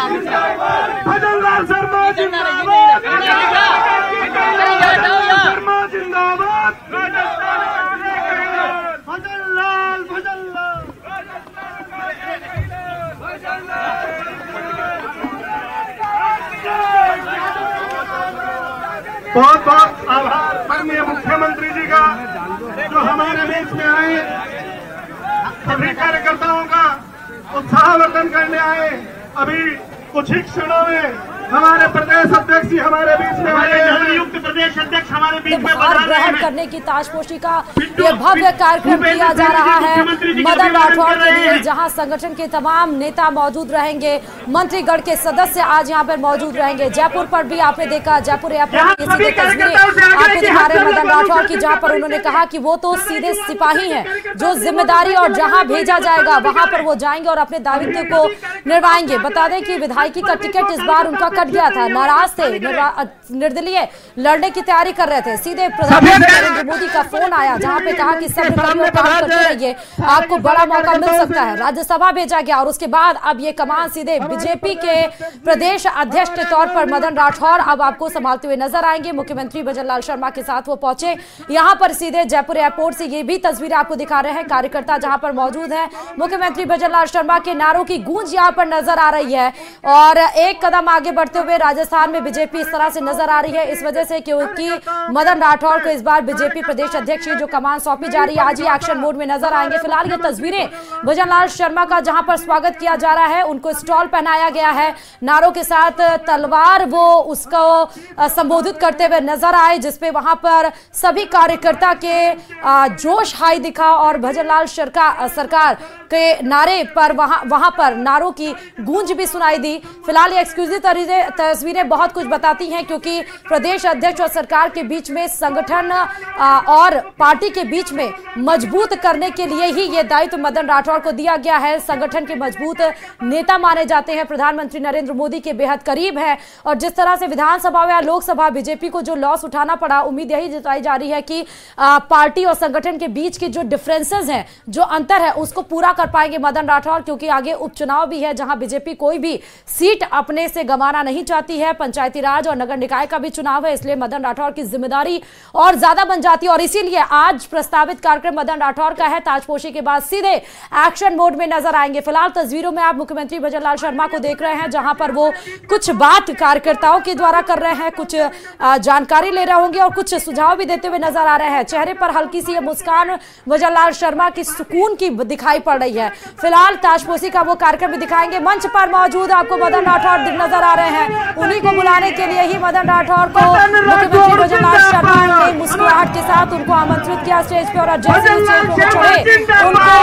भजनलाल शर्मा जिंदाबाद, शर्मा जिंदाबाद, भजनलाल भजनलाल। बहुत बहुत आभार माननीय मुख्यमंत्री जी का जो हमारे बीच में आए, सभी कार्यकर्ताओं का उत्साहवर्धन करने आए। अभी कुछ ही क्षणों में हमारे प्रदेश अध्यक्ष जी हमारे बीच में आए, नवनियुक्त प्रदेश अध्यक्ष हमारे बीच में ग्रहण करने की ताजपोशी का ये भव्य कार्यक्रम किया जा रहा है मदन राठौड़ के लिए, जहां संगठन के तमाम नेता मौजूद रहेंगे, मंत्रीगण के सदस्य आज यहां पर मौजूद रहेंगे। जयपुर पर भी आपने देखा, जयपुर एयरपोर्ट की सीधे तस्वीरें आपको दिखा रहे मदन राठौड़ की, जहां पर उन्होंने कहा कि वो तो सीधे सिपाही हैं जो जिम्मेदारी और जहां भेजा जाएगा वहां पर वो जाएंगे और अपने दायित्व को निभाएंगे। बता दें कि विधायकी का टिकट इस बार उनका कट गया था, नाराज थे, निर्दलीय लड़ने की तैयारी कर रहे थे। सीधे प्रधानमंत्री नरेंद्र मोदी का फोन आया जहां पे कहा कि सब काम करते रहिए, आपको बड़ा मौका मिल सकता है। राज्यसभा भेजा गया और उसके बाद अब ये कमान सीधे बीजेपी के प्रदेश अध्यक्ष के तौर पर मदन राठौड़ अब आपको संभालते हुए नजर आएंगे। मुख्यमंत्री भजनलाल शर्मा के साथ वो पहुंचे यहाँ पर सीधे जयपुर एयरपोर्ट से। ये भी तस्वीरें आपको दिखा रहे हैं, कार्यकर्ता जहां पर मौजूद है। मुख्यमंत्री भजनलाल शर्मा के नारों की गूंज यहाँ पर नजर आ रही है और एक कदम आगे बढ़ते हुए राजस्थान में बीजेपी इस तरह से नजर आ रही है, इस वजह से क्योंकि मदन राठौड़ को इस बार बीजेपी प्रदेश अध्यक्ष की जो कमान सौंपी जा रही है, आज ही एक्शन मोड में नजर आएंगे। फिलहाल ये तस्वीरें भजनलाल शर्मा का जहां पर स्वागत किया जा रहा है, उनको स्टॉल पहनाया गया है, नारों के साथ तलवार वो उसको संबोधित करते हुए नजर आए, जिसपे वहां पर सभी कार्यकर्ता के जोश हाई दिखा और भजनलाल सरकार के नारे पर वहां पर नारों की गूंज भी सुनाई दी। फिलहाल ये एक्सक्लूसिव तस्वीरें बहुत कुछ बताती हैं क्योंकि प्रदेश अध्यक्ष और सरकार के बीच में संगठन और पार्टी के बीच में मजबूत करने के लिए ही ये दायित्व मदन राठौड़ को दिया गया है। संगठन के मजबूत नेता माने जाते हैं, प्रधानमंत्री नरेंद्र मोदी के बेहद करीब है और जिस तरह से विधानसभा या लोकसभा बीजेपी को जो लॉस उठाना पड़ा, उम्मीद यही जताई जा रही है कि पार्टी और संगठन के बीच के जो डिफरेंसेस हैं, जो अंतर है, उसको पूरा कर पाएंगे मदन राठौड़, क्योंकि आगे उपचुनाव भी है जहां बीजेपी कोई भी सीट अपने से गंवाना नहीं चाहती है। पंचायती राज और नगर निकाय का भी चुनाव है, इसलिए मदन राठौड़ की जिम्मेदारी और ज्यादा बन जाती है और इसीलिए आज प्रस्तावित कार्यक्रम मदन राठौड़ का है। ताजपोशी के बाद सीधे एक्शन मोड में नजर आएंगे। फिलहाल तस्वीरों में आप मुख्यमंत्री भजनलाल शर्मा को देख रहे हैं जहां पर वो कुछ बात कार्यकर्ताओं के द्वारा कर रहे हैं, कुछ जानकारी ले रहे होंगे और कुछ सुझाव भी देते हुए नजर आ रहे हैं। चेहरे पर हल्की सी मुस्कान भजनलाल शर्मा की सुकून की दिखाई पड़ रही है। फिलहाल ताजपोशी का वो कार्यक्रम भी दिखाएंगे। मंच पर मौजूद आपको मदन राठौड़ नजर आ रहे हैं, उन्हीं को बुलाने के लिए ही मदन राठौर को मुख्यमंत्री भजनलाल शर्मा ने मुस्कुराहट के साथ उनको आमंत्रित किया स्टेज पे, और जैसे स्टेज पे चढ़े उनको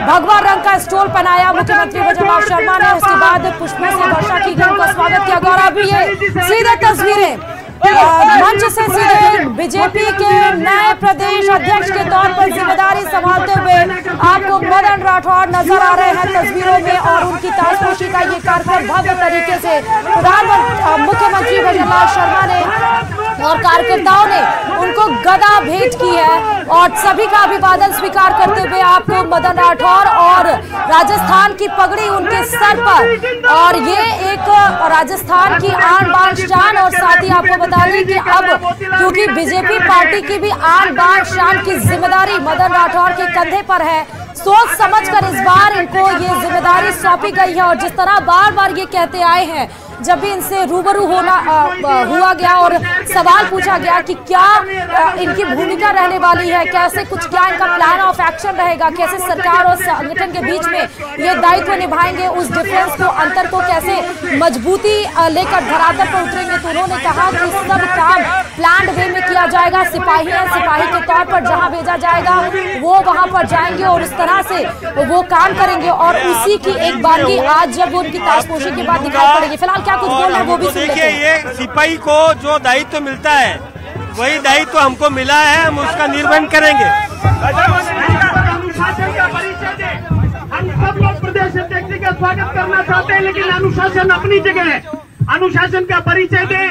भगवा रंग का स्टोल पहनाया मुख्यमंत्री भजनलाल शर्मा ने। उसके बाद पुष्पों से वर्षा की गई, उनका स्वागत किया गया। और अभी ये सीधे तस्वीरें मंच से सीधे बीजेपी के नए प्रदेश अध्यक्ष के तौर पर जिम्मेदारी संभालते हुए आपको मदन राठौर नजर आ रहे हैं तस्वीरों में, और उनकी ताजपोशी का ये कार्यक्रम भव्य तरीके से मुख्यमंत्री भजनलाल शर्मा ने और कार्यकर्ताओं ने उनको गदा भेंट की है, और सभी का अभिवादन स्वीकार करते हुए आपको मदन राठौर और राजस्थान की पगड़ी उनके सर पर, और ये एक राजस्थान की आन बान शान, और साथ ही आपको बता दें कि अब क्योंकि बीजेपी पार्टी की भी आन बान शान की जिम्मेदारी मदन राठौर के कंधे पर है, सोच समझकर इस बार इनको ये जिम्मेदारी सौंपी गई है। और जिस तरह बार बार ये कहते आए हैं, जब भी इनसे रूबरू हुआ गया और सवाल पूछा गया कि क्या इनकी भूमिका रहने वाली है, कैसे कुछ क्या इनका प्लान ऑफ एक्शन रहेगा, कैसे सरकार और संगठन के बीच में ये दायित्व निभाएंगे, उस डिफरेंस को, अंतर को कैसे मजबूती लेकर धरातल पर उतरेंगे, तो उन्होंने कहा कि सब काम प्लान वे में किया जाएगा। सिपाही है, सिपाही के तौर पर जहां भेजा जाएगा वो वहां पर जाएंगे और उस तरह से वो काम करेंगे, और उसी की एक बारी आज जब उनकी ताजपोशी के बाद दिखाई पड़ेगी। फिलहाल कुछ बोल रहे वो भी सुन लेते हैं। ये सिपाही को जो दायित्व मिलता है वही दायित्व हमको मिला है, हम उसका निर्वहन करेंगे। अनुशासन का परिचय दे। हम सब लोग प्रदेश अध्यक्ष का स्वागत करना चाहते हैं, लेकिन अनुशासन अपनी जगह है, अनुशासन का परिचय दे।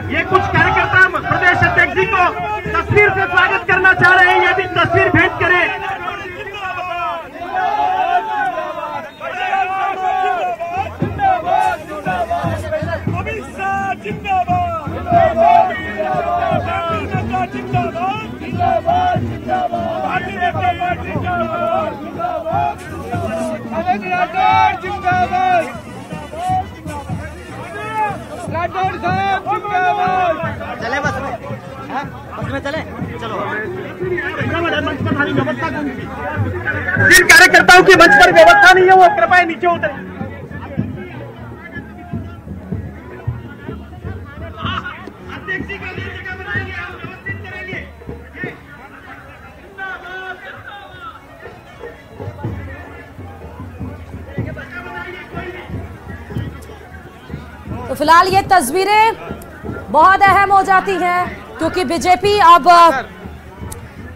ये कुछ कार्यकर्ता प्रदेश अध्यक्ष जी को तस्वीर से स्वागत करना चाह रहे हैं, ये भी तस्वीर भेंट करें। चले बस में चले, चलो। जिन कार्यकर्ताओं की मंच पर व्यवस्था नहीं है वो कृपया नीचे उतरे। तो फिलहाल ये तस्वीरें बहुत अहम हो जाती हैं, क्योंकि बीजेपी अब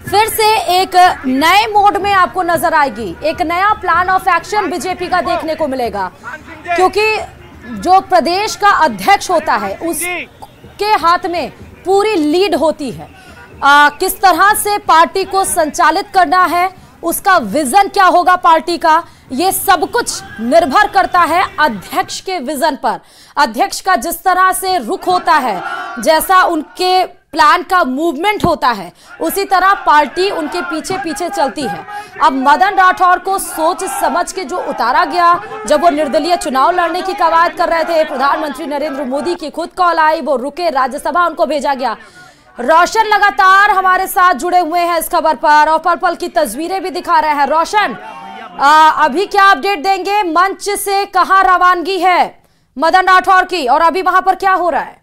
फिर से एक नए मोड में आपको नजर आएगी। एक नया प्लान ऑफ एक्शन बीजेपी का देखने को मिलेगा, क्योंकि जो प्रदेश का अध्यक्ष होता है उसके हाथ में पूरी लीड होती है। किस तरह से पार्टी को संचालित करना है, उसका विजन क्या होगा पार्टी का, ये सब कुछ निर्भर करता है अध्यक्ष के विजन पर। अध्यक्ष का जिस तरह से रुख होता है, जैसा उनके प्लान का मूवमेंट होता है, उसी तरह पार्टी उनके पीछे पीछे चलती है। अब मदन राठौर को सोच समझ के जो उतारा गया, जब वो निर्दलीय चुनाव लड़ने की कवायद कर रहे थे, प्रधानमंत्री नरेंद्र मोदी की खुद कॉल आई, वो रुके, राज्यसभा उनको भेजा गया। रोशन लगातार हमारे साथ जुड़े हुए हैं इस खबर पर और पल पल की तस्वीरें भी दिखा रहे हैं। रोशन, अभी क्या अपडेट देंगे? मंच से कहां रवानगी है मदन राठौर की, और अभी वहां पर क्या हो रहा है?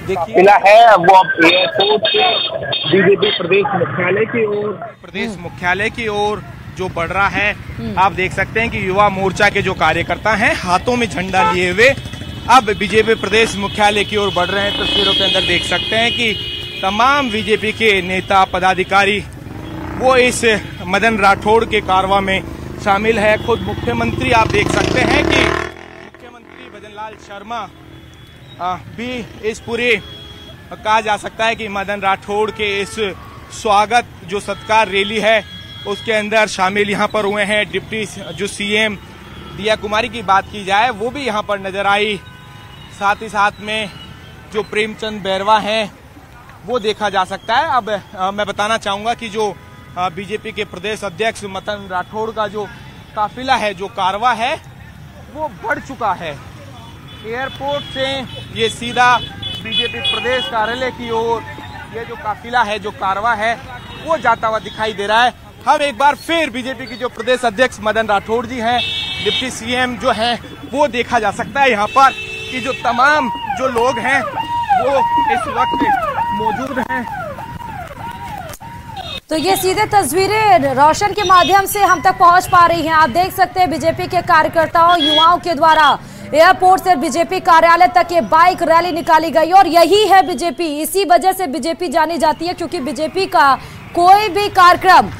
काफिला है वो अब एयरपोर्ट से बीजेपी प्रदेश मुख्यालय की ओर जो बढ़ रहा है। आप देख सकते हैं कि युवा मोर्चा के जो कार्यकर्ता हैं हाथों में झंडा लिए हुए अब बीजेपी प्रदेश मुख्यालय की ओर बढ़ रहे हैं। तस्वीरों के अंदर देख सकते हैं कि तमाम बीजेपी के नेता पदाधिकारी वो इस मदन राठौड़ के कारवां में शामिल है। खुद मुख्यमंत्री आप देख सकते हैं कि मुख्यमंत्री भजनलाल शर्मा भी इस पूरे कहा जा सकता है कि मदन राठौड़ के इस स्वागत जो सत्कार रैली है उसके अंदर शामिल यहाँ पर हुए हैं। डिप्टी जो सीएम दिया कुमारी की बात की जाए वो भी यहाँ पर नजर आई, साथ ही साथ में जो प्रेमचंद बैरवा हैं वो देखा जा सकता है। अब मैं बताना चाहूंगा कि जो बीजेपी के प्रदेश अध्यक्ष मदन राठौड़ का जो काफिला है, जो कारवा है, वो बढ़ चुका है। एयरपोर्ट से ये सीधा बीजेपी प्रदेश कार्यालय की ओर ये जो काफिला है, जो कारवा है, वो जाता हुआ दिखाई दे रहा है। हम एक बार फिर बीजेपी की जो प्रदेश अध्यक्ष मदन राठौड़ जी हैं, डिप्टी सीएम जो हैं, वो देखा जा सकता है यहाँ पर कि जो तमाम जो लोग हैं वो इस वक्त मौजूद हैं। तो ये सीधे तस्वीरें रोशन के माध्यम से हम तक पहुंच पा रही हैं। आप देख सकते हैं बीजेपी के कार्यकर्ताओं, युवाओं के द्वारा एयरपोर्ट से बीजेपी कार्यालय तक ये बाइक रैली निकाली गई और यही है बीजेपी। इसी वजह से बीजेपी जानी जाती है, क्योंकि बीजेपी का कोई भी कार्यक्रम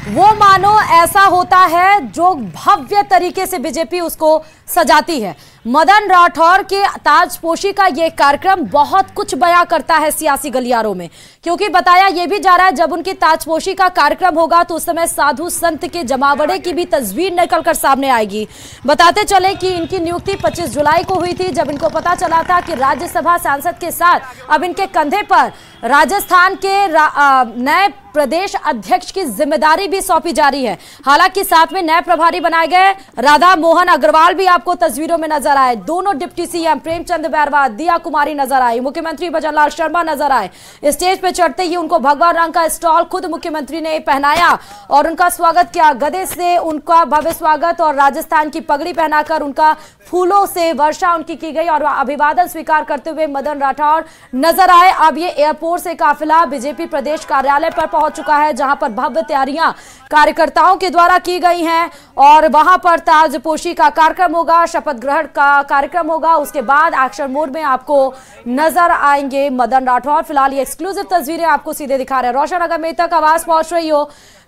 वो मानो ऐसा होता है जो भव्य तरीके से बीजेपी उसको सजाती है। मदन राठौर के ताजपोशी का ये कार्यक्रम बहुत कुछ बयां करता है सियासी गलियारों में, क्योंकि बताया यह भी जा रहा है जब उनकी ताजपोशी का कार्यक्रम होगा तो उस समय साधु संत के जमावड़े की भी तस्वीर निकलकर सामने आएगी। बताते चले कि इनकी नियुक्ति 25 जुलाई को हुई थी, जब इनको पता चला था कि राज्यसभा सांसद के साथ अब इनके कंधे पर राजस्थान के नए प्रदेश अध्यक्ष की जिम्मेदारी भी सौंपी जा रही है। हालांकि साथ में नए प्रभारी बनाए गए राधा मोहन अग्रवाल भी आपको तस्वीरों में नजर आए। दोनों डिप्टी सीएम प्रेमचंद बैरवा, दिया कुमारी नजर आई, मुख्यमंत्री भजनलाल शर्मा नजर आए। स्टेज पे चढ़ते ही उनको भगवा रंग का स्टॉल खुद मुख्यमंत्री ने पहनाया और उनका स्वागत किया। गदे से उनका भव्य स्वागत और राजस्थान की पगड़ी पहनाकर उनका फूलों से वर्षा उनकी की गई और अभिवादन स्वीकार करते हुए मदन राठौर नजर आए। अब ये एयरपोर्ट से काफिला बीजेपी प्रदेश कार्यालय पर पहुंच चुका है, जहां पर भव्य तैयारियां कार्यकर्ताओं के द्वारा की गई हैं और वहां पर ताजपोशी का कार्यक्रम होगा, शपथ ग्रहण का कार्यक्रम होगा। उसके बाद एक्शन मोड में आपको नजर आएंगे मदन राठौर। फिलहाल ये एक्सक्लूसिव तस्वीरें आपको सीधे दिखा रहे हैं। रोशन, अगर मेरे तक आवाज पहुंच रही हो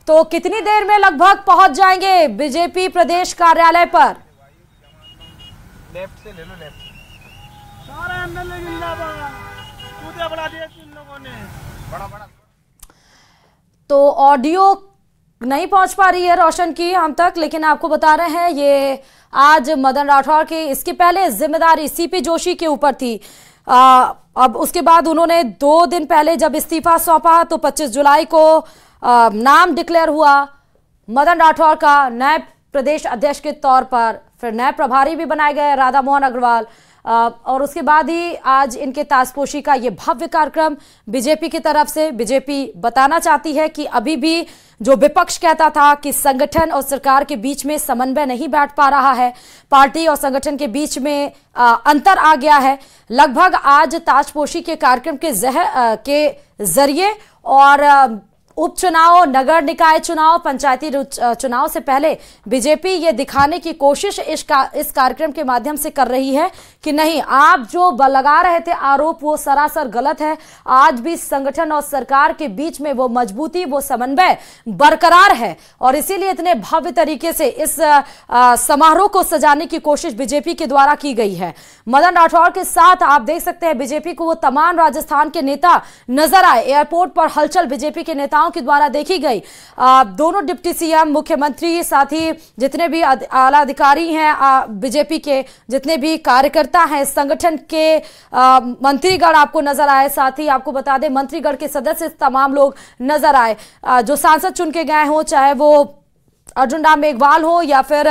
तो कितनी देर में लगभग पहुंच जाएंगे बीजेपी प्रदेश कार्यालय पर? लेफ्ट से ले लो, लेफ्ट। सारा एमएलए जिंदाबाद, कूदे बढ़ा दिया इन लोगों ने, बड़ा बड़ा। तो ऑडियो नहीं पहुंच पा रही है रोशन की हम तक, लेकिन आपको बता रहे हैं ये आज मदन राठौर की इसके पहले जिम्मेदारी सीपी जोशी के ऊपर थी। अब उसके बाद उन्होंने 2 दिन पहले जब इस्तीफा सौंपा तो 25 जुलाई को नाम डिक्लेयर हुआ मदन राठौर का नए प्रदेश अध्यक्ष के तौर पर। फिर नए प्रभारी भी बनाए गए राधा मोहन अग्रवाल और उसके बाद ही आज इनके ताजपोशी का ये भव्य कार्यक्रम बीजेपी की तरफ से। बीजेपी बताना चाहती है कि अभी भी जो विपक्ष कहता था कि संगठन और सरकार के बीच में समन्वय नहीं बैठ पा रहा है, पार्टी और संगठन के बीच में अंतर आ गया है। लगभग आज ताजपोशी के कार्यक्रम के जरिए और उपचुनाव, नगर निकाय चुनाव, पंचायती चुनाव से पहले बीजेपी ये दिखाने की कोशिश इस कार्यक्रम के माध्यम से कर रही है कि नहीं, आप जो लगा रहे थे आरोप वो सरासर गलत है। आज भी संगठन और सरकार के बीच में वो मजबूती, वो समन्वय बरकरार है और इसीलिए इतने भव्य तरीके से इस समारोह को सजाने की कोशिश बीजेपी के द्वारा की गई है। मदन राठौर के साथ आप देख सकते हैं बीजेपी को वो तमाम राजस्थान के नेता नजर आए। एयरपोर्ट पर हलचल बीजेपी के नेताओं के द्वारा देखी गई। दोनों डिप्टी सीएम, मुख्यमंत्री, साथ ही जितने भी आला अधिकारी हैं बीजेपी के, जितने भी कार्यकर्ता हैं, संगठन के मंत्रीगण आपको नजर आए। साथ ही आपको बता दें मंत्रीगण के सदस्य तमाम लोग नजर आए। जो सांसद चुन के गए हों, चाहे वो अर्जुन राम मेघवाल हो या फिर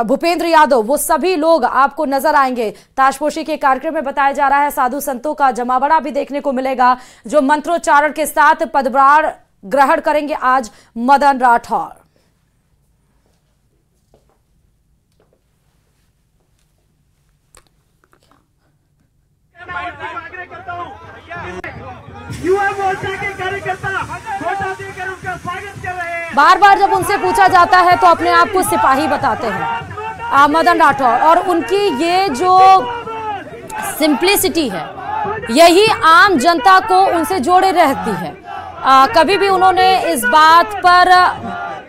भूपेंद्र यादव, वो सभी लोग आपको नजर आएंगे। ताजपोशी के कार्यक्रम में बताया जा रहा है साधु संतों का जमावड़ा भी देखने को मिलेगा, जो मंत्रोच्चारण के साथ पदभार ग्रहण करेंगे आज मदन राठौर। युवा मोर्चा के कार्यकर्ता वोटा देकर उनका स्वागत कर रहे हैं। बार बार जब उनसे पूछा जाता है तो अपने आप को सिपाही बताते हैं मदन राठौर, और उनकी ये जो सिंप्लिसिटी है यही आम जनता को उनसे जोड़े रहती है। कभी भी उन्होंने इस बात पर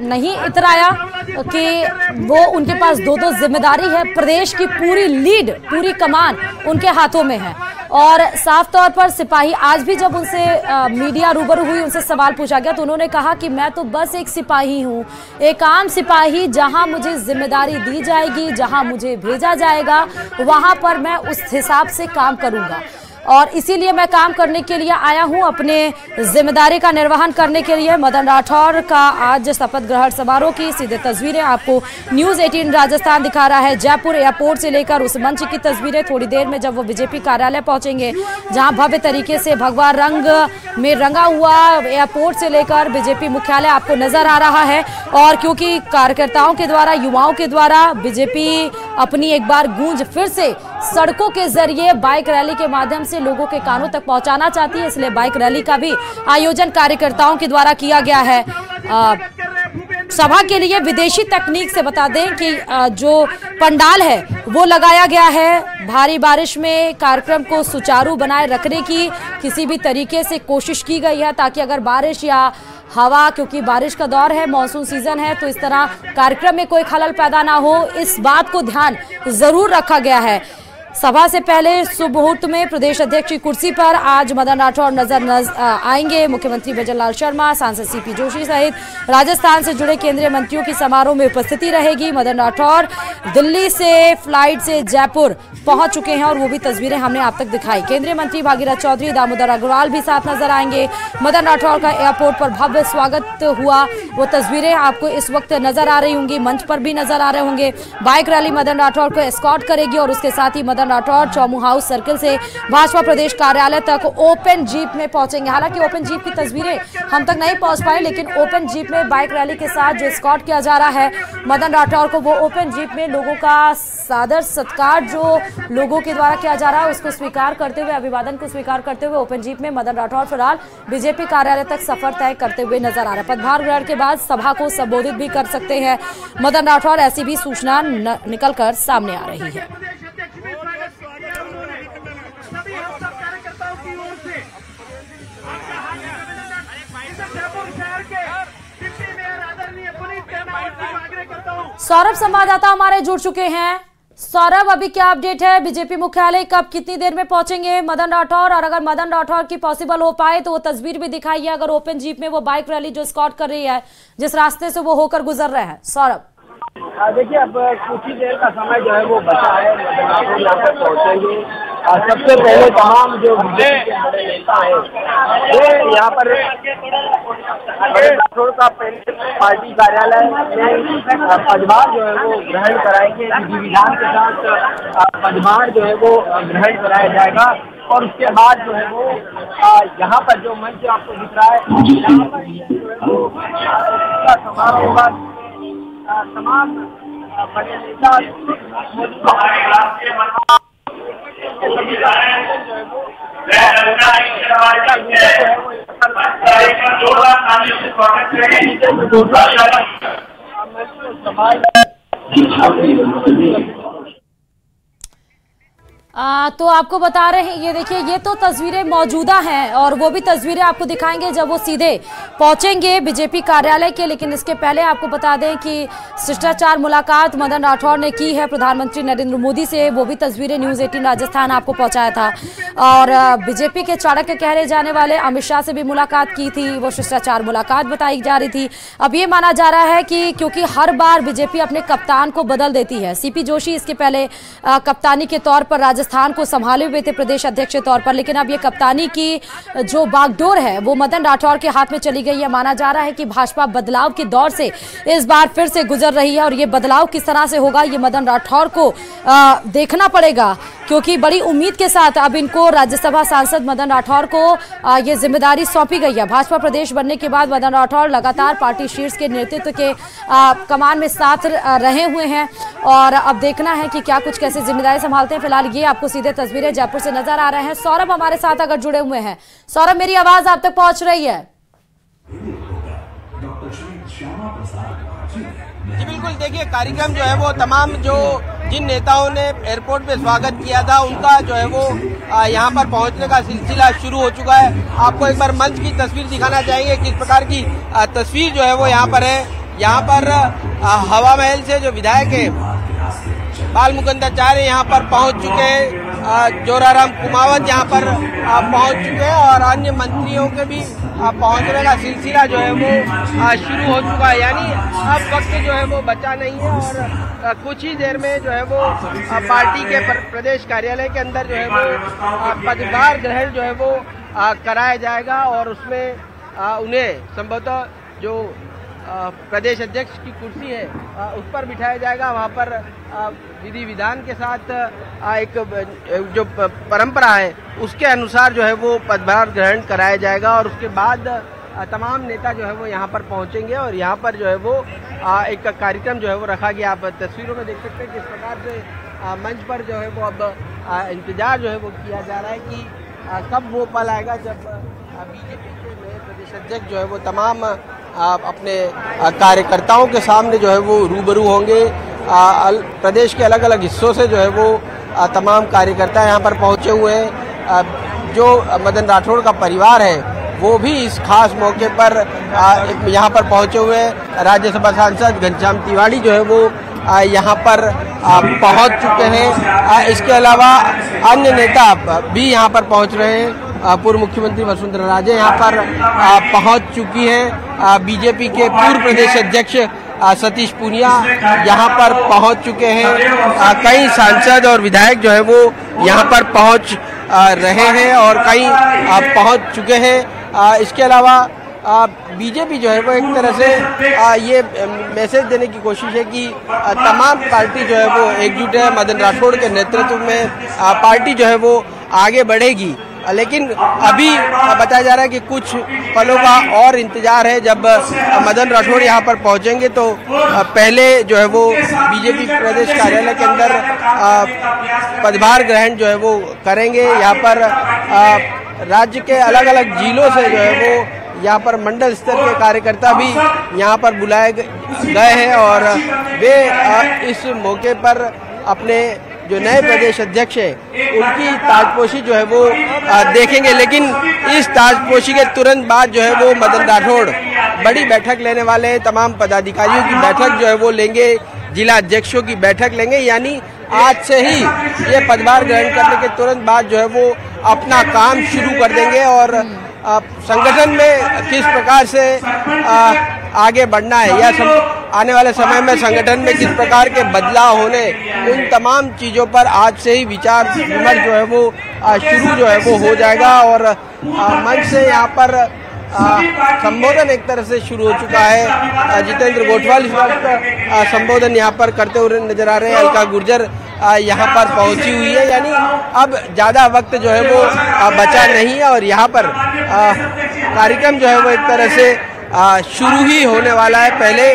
नहीं इतराया कि वो उनके पास 2-2 जिम्मेदारी है। प्रदेश की पूरी लीड, पूरी कमान उनके हाथों में है और साफ तौर पर सिपाही। आज भी जब उनसे मीडिया रूबरू हुई, उनसे सवाल पूछा गया तो उन्होंने कहा कि मैं तो बस एक सिपाही हूँ, एक आम सिपाही। जहां मुझे जिम्मेदारी दी जाएगी, जहां मुझे भेजा जाएगा, वहां पर मैं उस हिसाब से काम करूंगा। और इसीलिए मैं काम करने के लिए आया हूं, अपने जिम्मेदारी का निर्वहन करने के लिए। मदन राठौर का आज शपथ ग्रहण समारोह की सीधे तस्वीरें आपको न्यूज 18 राजस्थान दिखा रहा है। जयपुर एयरपोर्ट से लेकर उस मंच की तस्वीरें थोड़ी देर में जब वो बीजेपी कार्यालय पहुंचेंगे, जहां भव्य तरीके से भगवा रंग में रंगा हुआ एयरपोर्ट से लेकर बीजेपी मुख्यालय आपको नजर आ रहा है। और क्योंकि कार्यकर्ताओं के द्वारा, युवाओं के द्वारा बीजेपी अपनी एक बार गूंज फिर से सड़कों के जरिए बाइक रैली के माध्यम से लोगों के कानों तक पहुंचाना चाहती है, इसलिए बाइक रैली का भी आयोजन कार्यकर्ताओं के द्वारा किया गया है। सभा के लिए विदेशी तकनीक से बता दें कि जो पंडाल है वो लगाया गया है। भारी बारिश में कार्यक्रम को सुचारू बनाए रखने की किसी भी तरीके से कोशिश की गई है, ताकि अगर बारिश या हवा, क्योंकि बारिश का दौर है, मानसून सीजन है, तो इस तरह कार्यक्रम में कोई खलल पैदा ना हो, इस बात को ध्यान जरूर रखा गया है। सभा से पहले शुभ मुहूर्त में प्रदेश अध्यक्ष की कुर्सी पर आज मदन राठौर नजर आएंगे। मुख्यमंत्री भजनलाल शर्मा, सांसद सीपी जोशी सहित राजस्थान से जुड़े केंद्रीय मंत्रियों की समारोह में उपस्थिति रहेगी। मदन राठौर दिल्ली से फ्लाइट से जयपुर पहुंच चुके हैं और वो भी तस्वीरें हमने आप तक दिखाई। केंद्रीय मंत्री भागीरथ चौधरी, दामोदर अग्रवाल भी साथ नजर आएंगे। मदन राठौर का एयरपोर्ट पर भव्य स्वागत हुआ, वो तस्वीरें आपको इस वक्त नजर आ रही होंगी, मंच पर भी नजर आ रहे होंगे। बाइक रैली मदन राठौर को एस्कॉर्ट करेगी और उसके साथ ही मदन राठौर चौमू हाउस सर्किल से भाजपा प्रदेश कार्यालय तक ओपन जीप में पहुंचेंगे। हालांकि ओपन जीप की तस्वीरें हम तक नहीं पहुंच पाई, लेकिन ओपन जीप में बाइक रैली के साथ जो एस्कॉर्ट किया जा रहा है मदन राठौर को, वो ओपन जीप में लोगों का सादर सत्कार जो लोगों के द्वारा किया जा रहा है उसको स्वीकार करते हुए, अभिवादन को स्वीकार करते हुए ओपन जीप में मदन राठौर फिलहाल बीजेपी कार्यालय तक सफर तय करते हुए नजर आ रहा है। पदभार ग्रहण के बाद सभा को संबोधित भी कर सकते हैं मदन राठौर, ऐसी भी सूचना निकलकर सामने आ रही है। सौरभ संवाददाता हमारे जुड़ चुके हैं। सौरभ, अभी क्या अपडेट है? बीजेपी मुख्यालय कब, कितनी देर में पहुंचेंगे मदन राठौर? और अगर मदन राठौर की पॉसिबल हो पाए तो वो तस्वीर भी दिखाइए, अगर ओपन जीप में वो बाइक रैली जो स्कॉट कर रही है, जिस रास्ते से वो होकर गुजर रहे हैं। सौरभ, देखिए, अब कुछ ही देर का समय जो है वो बचा है, मदन राठौर यहाँ पर पहुंचेंगे। सबसे पहले तमाम जो बीजेपी के बड़े नेता हैं वो यहाँ पर मदन राठौर का पार्टी कार्यालय में पदभार जो है वो ग्रहण कराएंगे। विधि विधान के साथ पदभार जो है वो ग्रहण कराया जाएगा और उसके बाद जो है वो यहाँ पर जो मंच आपको दिख रहा है, यहाँ पर जो है वो समारोह होगा। तमाम बड़े नेता तो आपको बता रहे हैं, ये देखिए, ये तो तस्वीरें मौजूदा हैं और वो भी तस्वीरें आपको दिखाएंगे जब वो सीधे पहुंचेंगे बीजेपी कार्यालय के। लेकिन इसके पहले आपको बता दें कि शिष्टाचार मुलाकात मदन राठौर ने की है प्रधानमंत्री नरेंद्र मोदी से, वो भी तस्वीरें न्यूज 18 राजस्थान आपको पहुंचाया था। और बीजेपी के चाणक्य कहने जाने वाले अमित शाह से भी मुलाकात की थी, वो शिष्टाचार मुलाकात बताई जा रही थी। अब ये माना जा रहा है कि क्योंकि हर बार बीजेपी अपने कप्तान को बदल देती है, सीपी जोशी इसके पहले कप्तानी के तौर पर राजस्थान को संभाले हुए थे प्रदेश अध्यक्ष के तौर पर, लेकिन अब ये कप्तानी की जो बागडोर है वो मदन राठौर के हाथ में चली गई है। माना जा रहा है कि भाजपा बदलाव के दौर से इस बार फिर से गुजर रही है और ये बदलाव किस तरह से होगा ये मदन राठौर को देखना पड़ेगा, क्योंकि बड़ी उम्मीद के साथ अब इनको राज्यसभा सांसद मदन राठौर को ये जिम्मेदारी सौंपी गई है। भाजपा प्रदेश बनने के बाद मदन राठौर लगातार पार्टी शीर्ष के नेतृत्व के कमान में साथ रहे हुए हैं और अब देखना है कि क्या कुछ कैसे जिम्मेदारी संभालते हैं। फिलहाल ये आपको सीधे तस्वीरें जयपुर से नजर आ रहे हैं। सौरभ हमारे साथ अगर जुड़े हुए हैं, सौरभ मेरी आवाज आप तक पहुंच रही है? जी बिल्कुल, देखिए कार्यक्रम जो है वो तमाम जो जिन नेताओं ने एयरपोर्ट पे स्वागत किया था उनका जो है वो यहाँ पर पहुँचने का सिलसिला शुरू हो चुका है। आपको एक बार मंच की तस्वीर दिखाना चाहेंगे किस प्रकार की तस्वीर जो है वो यहाँ पर है। यहाँ पर हवा महल से जो विधायक है बाल मुकुंदाचार्य यहाँ पर पहुंच चुके हैं, जोराराम कुमावत यहाँ पर पहुंच चुके हैं और अन्य मंत्रियों के भी पहुंचने का सिलसिला जो है वो शुरू हो चुका है। यानी अब वक्त जो है वो बचा नहीं है और कुछ ही देर में जो है वो पार्टी के प्रदेश कार्यालय के अंदर जो है वो पदभार ग्रहण जो है वो कराया जाएगा और उसमें उन्हें संभवतः जो प्रदेश अध्यक्ष की कुर्सी है उस पर बिठाया जाएगा। वहाँ पर विधि विधान के साथ एक जो परंपरा है उसके अनुसार जो है वो पदभार ग्रहण कराया जाएगा और उसके बाद तमाम नेता जो है वो यहाँ पर पहुँचेंगे और यहाँ पर जो है वो एक कार्यक्रम जो है वो रखा गया। आप तस्वीरों में देख सकते हैं किस प्रकार से मंच पर जो है वो अब इंतजार जो है वो किया जा रहा है कि कब वो पल आएगा जब बीजेपी के नए प्रदेश अध्यक्ष जो है वो तमाम अपने कार्यकर्ताओं के सामने जो है वो रूबरू होंगे। प्रदेश के अलग अलग हिस्सों से जो है वो तमाम कार्यकर्ता यहाँ पर पहुँचे हुए हैं। जो मदन राठौड़ का परिवार है वो भी इस खास मौके पर यहाँ पर पहुँचे हुए हैं। राज्यसभा सांसद घनश्याम तिवारी जो है वो यहाँ पर पहुँच चुके हैं। इसके अलावा अन्य नेता भी यहाँ पर पहुँच रहे हैं। पूर्व मुख्यमंत्री वसुंधरा राजे यहाँ पर पहुँच चुकी हैं। बीजेपी के पूर्व प्रदेश अध्यक्ष सतीश पूनिया यहाँ पर पहुँच चुके हैं। कई सांसद और विधायक जो है वो यहाँ पर पहुँच रहे हैं और कई पहुँच चुके हैं। इसके अलावा बीजेपी जो है वो एक तरह से ये मैसेज देने की कोशिश है कि तमाम पार्टी जो है वो एकजुट है। मदन राठौड़ के नेतृत्व में पार्टी जो है वो आगे बढ़ेगी, लेकिन अभी बताया जा रहा है कि कुछ पलों का और इंतजार है। जब मदन राठौड़ यहाँ पर पहुँचेंगे तो पहले जो है वो बीजेपी प्रदेश कार्यालय के अंदर पदभार ग्रहण जो है वो करेंगे। यहाँ पर राज्य के अलग अलग जिलों से जो है वो यहाँ पर मंडल स्तर के कार्यकर्ता भी यहाँ पर बुलाए गए हैं और वे इस मौके पर अपने जो नए प्रदेश अध्यक्ष है उनकी ताजपोशी जो है वो देखेंगे। लेकिन इस ताजपोशी के तुरंत बाद जो है वो मदन राठौड़ बड़ी बैठक लेने वाले हैं। तमाम पदाधिकारियों की बैठक जो है वो लेंगे, जिला अध्यक्षों की बैठक लेंगे। यानी आज से ही ये पदभार ग्रहण करने के तुरंत बाद जो है वो अपना काम शुरू कर देंगे और संगठन में किस प्रकार से आगे बढ़ना है या आने वाले समय में संगठन में किस प्रकार के बदलाव होने, उन तमाम चीज़ों पर आज से ही विचार विमर्श जो है वो शुरू जो है वो हो जाएगा। और मंच से यहाँ पर संबोधन एक तरह से शुरू हो चुका है। जितेंद्र गोठवाल इस वक्त संबोधन यहाँ पर करते हुए नजर आ रहे हैं। अलका गुर्जर यहाँ पर पहुंची हुई है। यानी अब ज़्यादा वक्त जो है वो बचा नहीं है और यहाँ पर कार्यक्रम जो है वो एक तरह से शुरू ही होने वाला है। पहले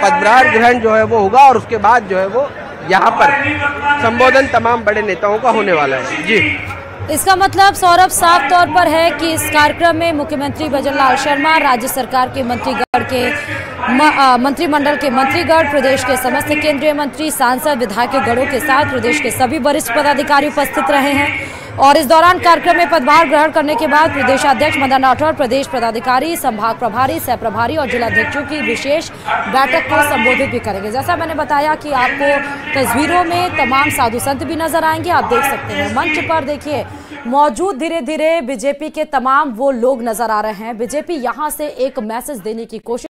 पदभार ग्रहण जो है वो होगा और उसके बाद जो है वो यहाँ पर संबोधन तमाम बड़े नेताओं का होने वाला है। जी, इसका मतलब सौरभ साफ तौर पर है कि इस कार्यक्रम में मुख्यमंत्री भजनलाल शर्मा, राज्य सरकार के मंत्रीगण के मंत्रिमंडल के मंत्रीगण, प्रदेश के समस्त केंद्रीय मंत्री, सांसद, विधायक के गणों के साथ प्रदेश के सभी वरिष्ठ पदाधिकारी उपस्थित रहे हैं। और इस दौरान कार्यक्रम में पदभार ग्रहण करने के बाद प्रदेशाध्यक्ष मदन राठौड़ प्रदेश पदाधिकारी, संभाग प्रभारी, सह प्रभारी और जिलाध्यक्षों की विशेष बैठक को संबोधित भी करेंगे। जैसा मैंने बताया कि आपको तस्वीरों में तमाम साधु संत भी नजर आएंगे, आप देख सकते हैं। मंच पर देखिए मौजूद धीरे धीरे बीजेपी के तमाम वो लोग नजर आ रहे हैं। बीजेपी यहाँ से एक मैसेज देने की कोशिश